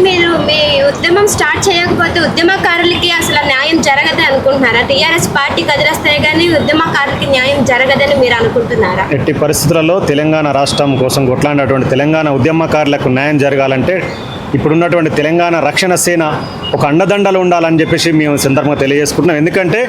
మీరు మీ ఉద్యమం స్టార్ట్ చేయకపోతే ఉద్యమకారులకి అసలు న్యాయం జరగదని అనుకుంటున్నారా? టీఆర్ఎస్ పార్టీ కదిలిస్తే కానీ ఉద్యమకారులకి న్యాయం జరగదని మీరు అనుకుంటున్నారా? ఎట్టి పరిస్థితులలో తెలంగాణ రాష్ట్రం కోసం కొట్లాడినటువంటి తెలంగాణ ఉద్యమకారులకు న్యాయం జరగాలంటే ఇప్పుడున్నటువంటి తెలంగాణ రక్షణ సేన ఒక అండదండలు ఉండాలని చెప్పేసి మేము సందర్భంగా తెలియజేసుకుంటున్నాం. ఎందుకంటే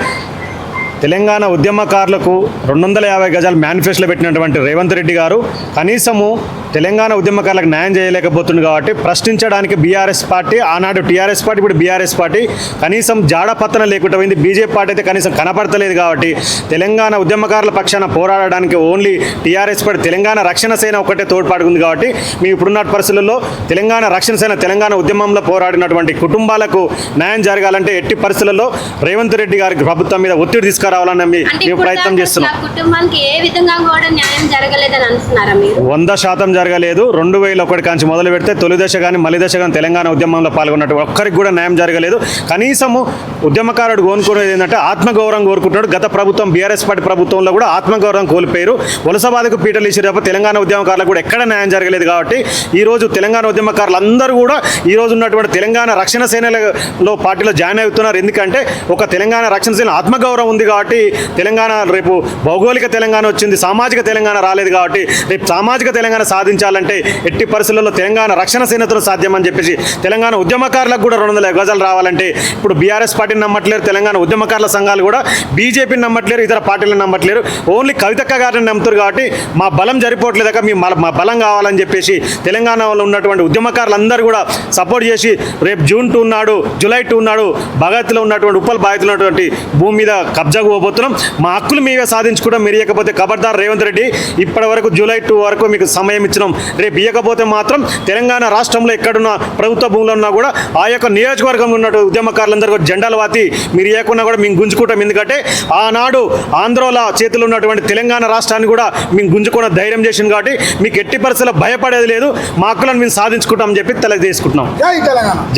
తెలంగాణ ఉద్యమకారులకు 250 గజాలు మేనిఫెస్టోలో పెట్టినటువంటి రేవంత్ రెడ్డి గారు కనీసము తెలంగాణ ఉద్యమకారులకు న్యాయం చేయలేకపోతుంది కాబట్టి ప్రశ్నించడానికి బీఆర్ఎస్ పార్టీ, ఆనాడు టీఆర్ఎస్ పార్టీ, ఇప్పుడు బీఆర్ఎస్ పార్టీ కనీసం జాడపత్తన లేకుండా పోయింది. బీజేపీ పార్టీ అయితే కనీసం కనపడతలేదు. కాబట్టి తెలంగాణ ఉద్యమకారుల పక్షాన పోరాడడానికి ఓన్లీ టీఆర్ఎస్ పార్టీ తెలంగాణ రక్షణ సేన ఒకటే తోడ్పాటుకుంది. కాబట్టి మేము ఇప్పుడున్న పరిస్థితుల్లో తెలంగాణ రక్షణ సేన తెలంగాణ ఉద్యమంలో పోరాడినటువంటి కుటుంబాలకు న్యాయం జరగాలంటే ఎట్టి పరిస్థితుల్లో రేవంత్ రెడ్డి గారి ప్రభుత్వం మీద ఒత్తిడి తీసుకురావాలని మేము ప్రయత్నం చేస్తున్నాం. కుటుంబానికి ఏ విధంగా కూడా న్యాయం జరగలేదని అంటున్నారా మీరు? 100% జరగలేదు. 2001 కాంచి మొదలు పెడితే తొలి దశ కానీ మలి దశ కానీ తెలంగాణ ఉద్యమంలో పాల్గొన్నట్టు ఒక్కరికి కూడా న్యాయం జరగలేదు. కనీసము ఉద్యమకారుడు కోరుకునేది ఏంటంటే ఆత్మగౌరవం కోరుకుంటున్నాడు. గత ప్రభుత్వం బీఆర్ఎస్ పార్టీ ప్రభుత్వంలో కూడా ఆత్మగౌరవం కోల్పోయారు. వలసబాధకు పీటలు ఇచ్చారు తప్ప తెలంగాణ ఉద్యమకారులకు కూడా ఎక్కడ న్యాయం జరగలేదు. కాబట్టి ఈరోజు తెలంగాణ ఉద్యమకారులు అందరూ కూడా ఈరోజు ఉన్నటువంటి తెలంగాణ రక్షణ సేనలో పార్టీలో జాయిన్ అవుతున్నారు. ఎందుకంటే ఒక తెలంగాణ రక్షణ సేన ఆత్మగౌరవం ఉంది కాబట్టి తెలంగాణ రేపు భౌగోళిక తెలంగాణ వచ్చింది, సామాజిక తెలంగాణ రాలేదు. కాబట్టి రేపు సామాజిక తెలంగాణ సాధించాలంటే ఎట్టి పరిస్థితుల్లో తెలంగాణ రక్షణ సేనతో సాధ్యమని చెప్పేసి తెలంగాణ ఉద్యమకారులకు కూడా 200 గజాలు రావాలంటే ఇప్పుడు బీఆర్ఎస్ పార్టీని నమ్మట్లేరు, తెలంగాణ ఉద్యమకారుల సంఘాలు కూడా బీజేపీని నమ్మట్లేరు, ఇతర పార్టీలను నమ్మట్లేరు, ఓన్లీ కవితక్క గారిని నమ్ముతారు. కాబట్టి మా బలం సరిపోవట్లేదాక మా బలం కావాలని చెప్పేసి తెలంగాణలో ఉన్నటువంటి ఉద్యమకారులందరూ కూడా సపోర్ట్ చేసి రేపు జూన్ 2 నాడు, జూలై 2 నాడు భగత్లో ఉన్నటువంటి ఉప్పల్ బాధితులు ఉన్నటువంటి భూమి మీద కబ్జాకు పోబోతున్నాం. మా హక్కులు మేమే సాధించుకుంటాం. మీరు ఇవ్వకపోతే ఖబర్దార్ రేవంత్ రెడ్డి, ఇప్పటి వరకు జూలై 2 వరకు మీకు సమయం ఇచ్చినాం. రేపు ఇవ్వకపోతే మాత్రం తెలంగాణ రాష్ట్రంలో ఎక్కడున్న ప్రభుత్వ భూములు ఉన్నా కూడా ఆ యొక్క నియోజకవర్గంలో ఉన్న ఉద్యమకారులందరూ కూడా జెండాలు వాతి మీరు ఇవ్వకుండా కూడా మేము గుంజుకుంటాం. ఎందుకంటే ఆనాడు ఆంధ్రోల చేతిలో ఉన్నటువంటి తెలంగాణ రాష్ట్రాన్ని కూడా మేము గుంజుకున్న ధైర్యం చేసింది. కాబట్టి మీకు ఎట్టి పరిస్థితుల్లో భయపడేది లేదు. మా హక్కులను మేము సాధించుకుంటామని చెప్పి తెలియజేసుకుంటున్నాం.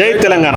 జై తెలంగాణ.